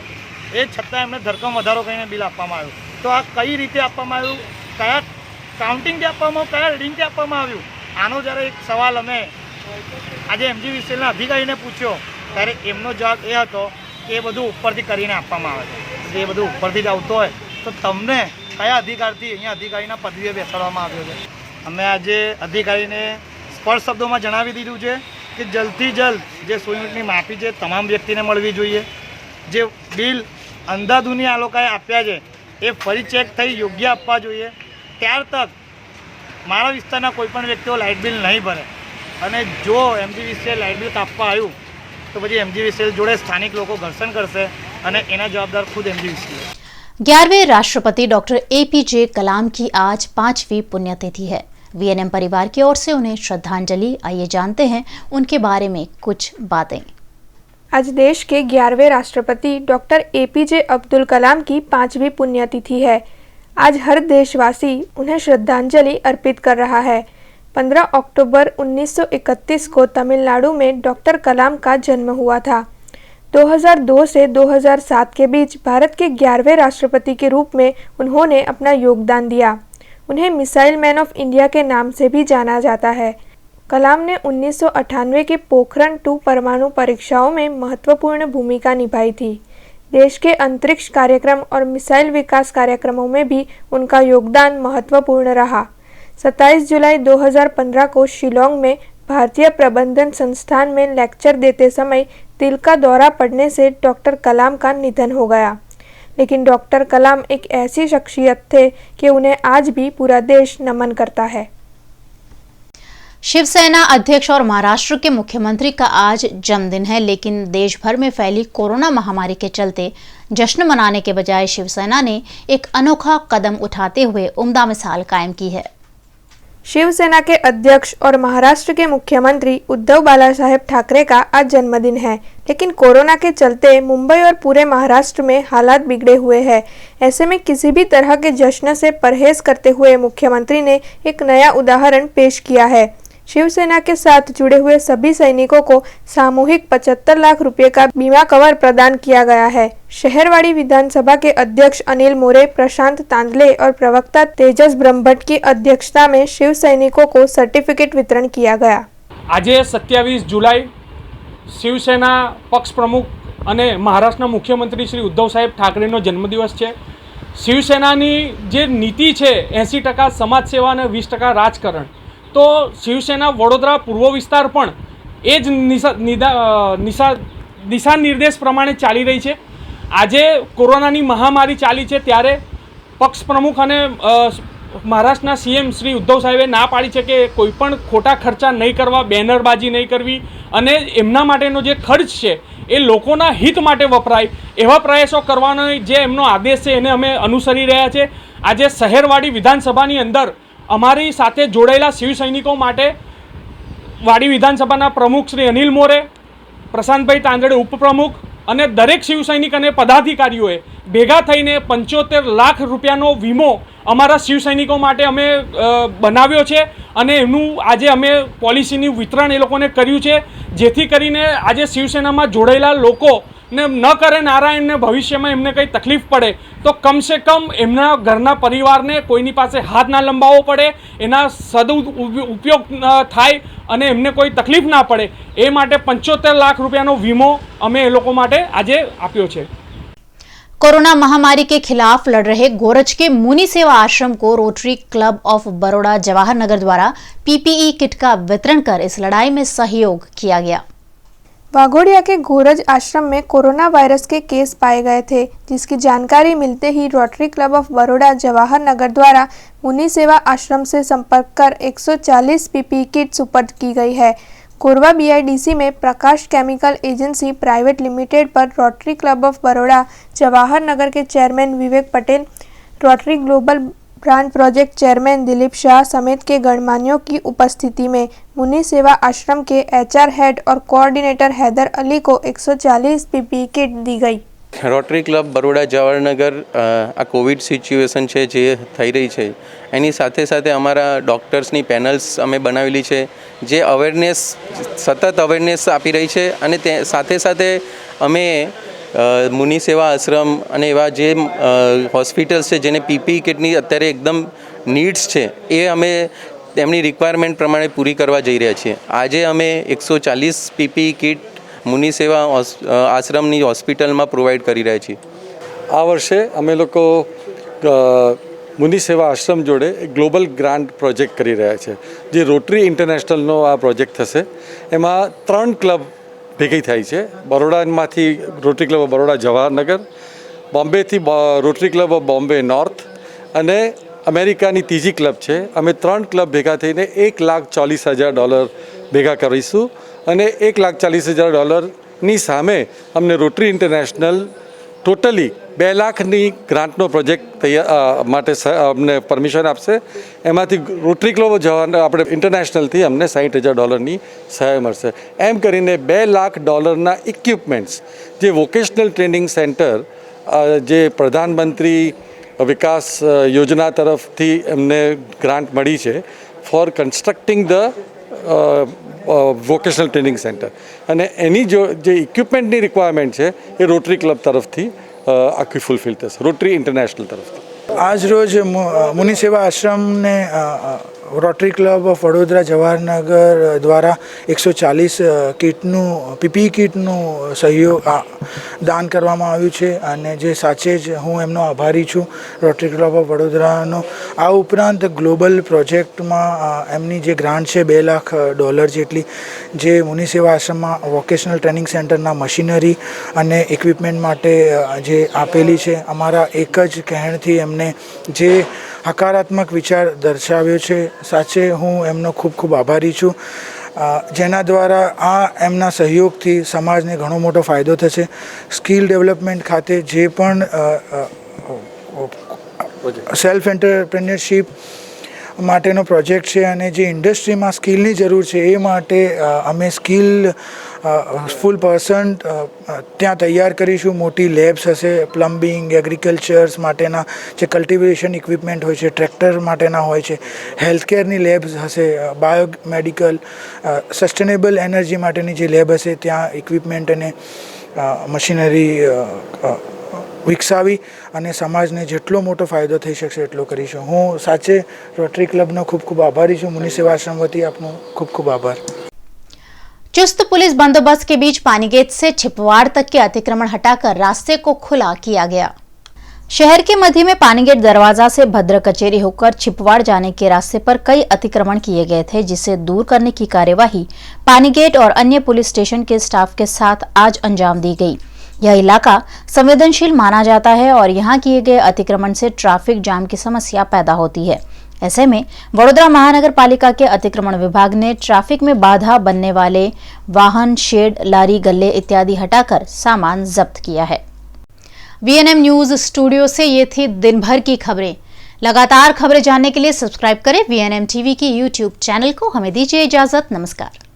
એ છતાં એમને ધરખમ વધારો કરીને બિલ આપવામાં આવ્યું. તો આ કઈ રીતે આપવામાં આવ્યું, કયા કાઉન્ટિંગથી આપવામાં આવ્યું, કયા રીડિંગથી આપવામાં આવ્યું, આનો જ્યારે એક સવાલ અમે આજે MGVCLના અધિકારીને પૂછ્યો ત્યારે એમનો જવાબ એ હતો કે એ બધું ઉપરથી કરીને આપવામાં આવે છે. એ બધું ઉપરથી જ આવતું હોય તો તમને કયા અધિકારથી અહીંયા અધિકારીના પદવીએ બેસાડવામાં આવ્યો છે? અમે આજે અધિકારીને સ્પષ્ટ શબ્દોમાં જણાવી દીધું છે કે જલ્દથી જલ્દ જે 100 યુનિટની માફી છે તમામ વ્યક્તિને મળવી જોઈએ. જે બિલ અંધાધૂની આ લોકોએ આપ્યા છે એ ફરી ચેક થઈ યોગ્ય આપવા જોઈએ. ત્યાર તક મારા વિસ્તારના કોઈપણ વ્યક્તિઓ લાઇટ બિલ નહીં ભરે અને જો MGVCL લાઇટ બિલ કાપવા આવ્યું તો પછી MGVCL જોડે સ્થાનિક લોકો ઘર્ષણ કરશે અને એના જવાબદાર ખુદ MGVCL. 11वें राष्ट्रपति डॉक्टर APJ कलाम की आज 5वीं पुण्यतिथि है। VNM परिवार की ओर से उन्हें श्रद्धांजलि। आइए जानते हैं उनके बारे में कुछ बातें। आज देश के 11वें राष्ट्रपति डॉक्टर APJ अब्दुल कलाम की 5वीं पुण्यतिथि है। आज हर देशवासी उन्हें श्रद्धांजलि अर्पित कर रहा है। 15 अक्टूबर 1931 को तमिलनाडु में डॉक्टर कलाम का जन्म हुआ था। 2002 से 2007 के बीच भारत के 11वें राष्ट्रपति के रूप में उन्होंने अपना योगदान दिया। उन्हें मिसाइल मैन ऑफ इंडिया के नाम से भी जाना जाता है। कलाम ने 1998 के पोखरण 2 परमाणु परीक्षाओं में महत्वपूर्ण भूमिका निभाई थी। देश के अंतरिक्ष कार्यक्रम और मिसाइल विकास कार्यक्रमों में भी उनका योगदान महत्वपूर्ण रहा। 27 जुलाई 2015 को शिलोंग में भारतीय प्रबंधन संस्थान में लेक्चर देते समय दिल का दौरा पड़ने से डॉक्टर कलाम का निधन हो गया। लेकिन डॉक्टर कलाम एक ऐसी शख्सियत थे कि उन्हें आज भी पूरा देश नमन करता है। शिवसेना अध्यक्ष और महाराष्ट्र के मुख्यमंत्री का आज जन्मदिन है, लेकिन देश भर में फैली कोरोना महामारी के चलते जश्न मनाने के बजाय शिवसेना ने एक अनोखा कदम उठाते हुए उम्दा मिसाल कायम की है। शिवसेना के अध्यक्ष और महाराष्ट्र के मुख्यमंत्री उद्धव बालासाहेब ठाकरे का आज जन्मदिन है, लेकिन कोरोना के चलते मुंबई और पूरे महाराष्ट्र में हालात बिगड़े हुए हैं। ऐसे में किसी भी तरह के जश्न से परहेज करते हुए मुख्यमंत्री ने एक नया उदाहरण पेश किया है। शिवसेना के साथ जुड़े हुए सभी सैनिकों को सामूहिक 75 लाख रुपए का बीमा कवर प्रदान किया गया है। शहरवाड़ी विधानसभा के अध्यक्ष अनिल मोरे, प्रशांत तांदले और प्रवक्ता तेजस ब्रह्मभट्ट की अध्यक्षता में शिव सैनिकों को सर्टिफिकेट वितरण किया गया। आज 27 जुलाई शिवसेना पक्ष प्रमुख અને મહારાષ્ટ્રના મુખ્યમંત્રી શ્રી ઉદ્ધવ સાહેબ ઠાકરેનો જન્મદિવસ છે। શિવસેનાની જે નીતિ છે 80% સમાજ સેવા અને 20% રાજકારણ, તો શિવસેના વડોદરા પૂર્વ વિસ્તાર પણ એ જ દિશા નિર્દેશ પ્રમાણે ચાલી રહી છે। આજે કોરોનાની મહામારી ચાલી છે ત્યારે પક્ષ પ્રમુખ અને મહારાષ્ટ્રના CM શ્રી ઉદ્ધવ સાહેબે ના પાડી છે કે કોઈ પણ ખોટા ખર્ચા નહીં કરવા, બેનરબાજી નહીં કરવી અને એમના માટેનો જે ખર્ચ છે એ લોકોના હિત માટે વપરાય એવા પ્રયાસો કરવાનો જે એમનો આદેશ છે એને અમે અનુસરી રહ્યા છે। આજે શહેરવાડી વિધાનસભાની અંદર અમારી સાથે જોડાયેલા શિવ સૈનિકો માટે વાડી વિધાનસભાના પ્રમુખ શ્રી અનિલ મોરે, પ્રશાંતભાઈ તાંદડે ઉપપ્રમુખ અને દરેક શિવ સૈનિક અને પદાધિકારીઓએ ભેગા થઈને 75 લાખ રૂપિયાનો વીમો અમારા શિવ સૈનિકો માટે અમે બનાવ્યો છે અને એનું આજે અમે પોલિસીનું વિતરણ એ લોકોને કર્યું છે, જેથી કરીને આજે શિવસેનામાં જોડાયેલા લોકોને ન કરે નારાયણ ને ભવિષ્યમાં એમને કંઈ તકલીફ પડે તો કમસે કમ એમના ઘરના પરિવારને કોઈની પાસે હાથ ના લંબાવવો પડે, એના સદુપયોગ થાય અને એમને કોઈ તકલીફ ના પડે એ માટે 75 લાખ રૂપિયાનો વીમો અમે એ લોકો માટે આજે આપ્યો છે। कोरोना महामारी के खिलाफ लड़ रहे गोरज के मुनि सेवा आश्रम को Rotary Club of Baroda Jawahar Nagar द्वारा PPE किट का वितरण कर इस लड़ाई में सहयोग किया गया। वाघोडिया के गोरज आश्रम में कोरोना वायरस के केस पाए गए थे, जिसकी जानकारी मिलते ही Rotary Club of Baroda Jawahar Nagar द्वारा मुनि सेवा आश्रम से संपर्क कर 140 PPE किट सुपर्द की गई है। कोरबा BIDC में Prakash chemical agency private limited पर Rotary Club of Baroda Jawahar Nagar के chairman Vivek Patel, Rotary global branch project chairman Dilip Shah समेत के गणमान्यों की उपस्थिति में मुनि सेवा आश्रम के HR हेड और कोऑर्डिनेटर हैदर अली को 140 PPE किट दी गई। રોટરી ક્લબ બરોડા જવાહરનગર આ કોવિડ સિચ્યુએશન છે જે થઈ રહી છે એની સાથે સાથે અમારા ડૉક્ટર્સની પેનલ્સ અમે બનાવેલી છે જે અવેરનેસ સતત અવેરનેસ આપી રહી છે અને તે સાથે સાથે અમે મુનિ સેવા આશ્રમ અને એવા જે હોસ્પિટલ્સ છે જેને પીપીઈ કિટની અત્યારે એકદમ નીડ્સ છે એ અમે તેમની રિક્વાયરમેન્ટ પ્રમાણે પૂરી કરવા જઈ રહ્યા છીએ. આજે અમે 140 પીપીઈ કિટ મુનિ સેવા આશ્રમની હોસ્પિટલમાં પ્રોવાઈડ કરી રહ્યા છીએ. આ વર્ષે અમે લોકો મુનિ સેવા આશ્રમ જોડે એક ગ્લોબલ ગ્રાન્ટ પ્રોજેક્ટ કરી રહ્યા છે જે રોટરી ઇન્ટરનેશનલનો આ પ્રોજેક્ટ થશે. એમાં 3 ક્લબ ભેગી થાય છે. બરોડામાંથી Rotary Club of Baroda Jawaharnagar, બોમ્બેથી Rotary Club of Bombay north અને અમેરિકાની ત્રીજી ક્લબ છે. અમે 3 ક્લબ ભેગા થઈને $1,40,000 ભેગા કરીશું અને $1,40,000ની સામે અમને રોટરી ઇન્ટરનેશનલ ટોટલી 2 લાખની ગ્રાન્ટનો પ્રોજેક્ટ માટે અમને પરમિશન આપશે. એમાંથી રોટરી ક્લબ જવાના આપણે ઇન્ટરનેશનલથી અમને $60,000ની સહાય મળશે. એમ કરીને $2 લાખના ઇક્વિપમેન્ટ્સ જે વોકેશનલ ટ્રેનિંગ સેન્ટર જે પ્રધાનમંત્રી વિકાસ યોજના તરફથી એમને ગ્રાન્ટ મળી છે for constructing the vocational training centre અને એની જે ઇક્વિપમેન્ટની રિક્વાયરમેન્ટ છે એ રોટરી ક્લબ તરફથી આખી ફૂલફિલ થશે, રોટરી ઇન્ટરનેશનલ તરફથી. આજ રોજ મુનિ સેવા આશ્રમને Rotary Club of Vadodara Jawaharnagar દ્વારા 140 કિટનું પીપીઈ કિટનું સહયોગ દાન કરવામાં આવ્યું છે અને જે સાચે જ હું એમનો આભારી છું રોટરી ક્લબ ઓફ વડોદરાનો. આ ઉપરાંત ગ્લોબલ પ્રોજેક્ટમાં એમની જે ગ્રાન્ટ છે $2 લાખ જેટલી જે મુનિ સેવા આશ્રમમાં વોકેશનલ ટ્રેનિંગ સેન્ટરના મશીનરી અને ઇક્વિપમેન્ટ માટે જે આપેલી છે. અમારા એક જ કહેણથી એમને જે હકારાત્મક વિચાર દર્શાવ્યો છે સાચે હું એમનો ખૂબ ખૂબ આભારી છું. જેના દ્વારા આ એમના સહયોગથી સમાજને ઘણો મોટો ફાયદો થશે. સ્કિલ ડેવલપમેન્ટ ખાતે જે પણ સેલ્ફ એન્ટરપ્રેન્યોરશિપ માટેનો પ્રોજેક્ટ છે અને જે ઇન્ડસ્ટ્રીમાં સ્કિલની જરૂર છે એ માટે અમે સ્કિલ ફૂલ પર્સન ત્યાં તૈયાર કરીશું. મોટી લેબ્સ હશે, પ્લમ્બિંગ, એગ્રીકલ્ચર્સ માટેના જે કલ્ટિવેશન ઇક્વિપમેન્ટ હોય છે, ટ્રેક્ટર માટેના હોય છે, હેલ્થકેરની લેબ્સ હશે, બાયોમેડિકલ, સસ્ટેનેબલ એનર્જી માટેની જે લેબ હશે ત્યાં ઇક્વિપમેન્ટ અને મશીનરી વિકસાવી અને સમાજને જેટલો મોટો ફાયદો થઈ શકશે એટલો કરીશું. હું સાચે રોટરી ક્લબનો ખૂબ ખૂબ આભારી છું. મુનિ સેવા આશ્રમ વતી આપનો ખૂબ ખૂબ આભાર. चुस्त पुलिस बंदोबस्त के बीच पानीगेट से छिपवाड़ तक के अतिक्रमण हटाकर रास्ते को खुला किया गया. शहर के मध्य में पानीगेट दरवाजा से भद्र कचेरी होकर छिपवाड़ जाने के रास्ते पर कई अतिक्रमण किए गए थे, जिसे दूर करने की कार्यवाही पानीगेट और अन्य पुलिस स्टेशन के स्टाफ के साथ आज अंजाम दी गई. यह इलाका संवेदनशील माना जाता है और यहाँ किए गए अतिक्रमण से ट्रैफिक जाम की समस्या पैदा होती है. ऐसे में वडोदरा महानगर पालिका के अतिक्रमण विभाग ने ट्रैफिक में बाधा बनने वाले वाहन, शेड, लारी, गल्ले इत्यादि हटाकर सामान जब्त किया है. VNM न्यूज स्टूडियो से ये थी दिन भर की खबरें. लगातार खबरें जानने के लिए सब्सक्राइब करें VNM टीवी की YouTube चैनल को. हमें दीजिए इजाजत. नमस्कार.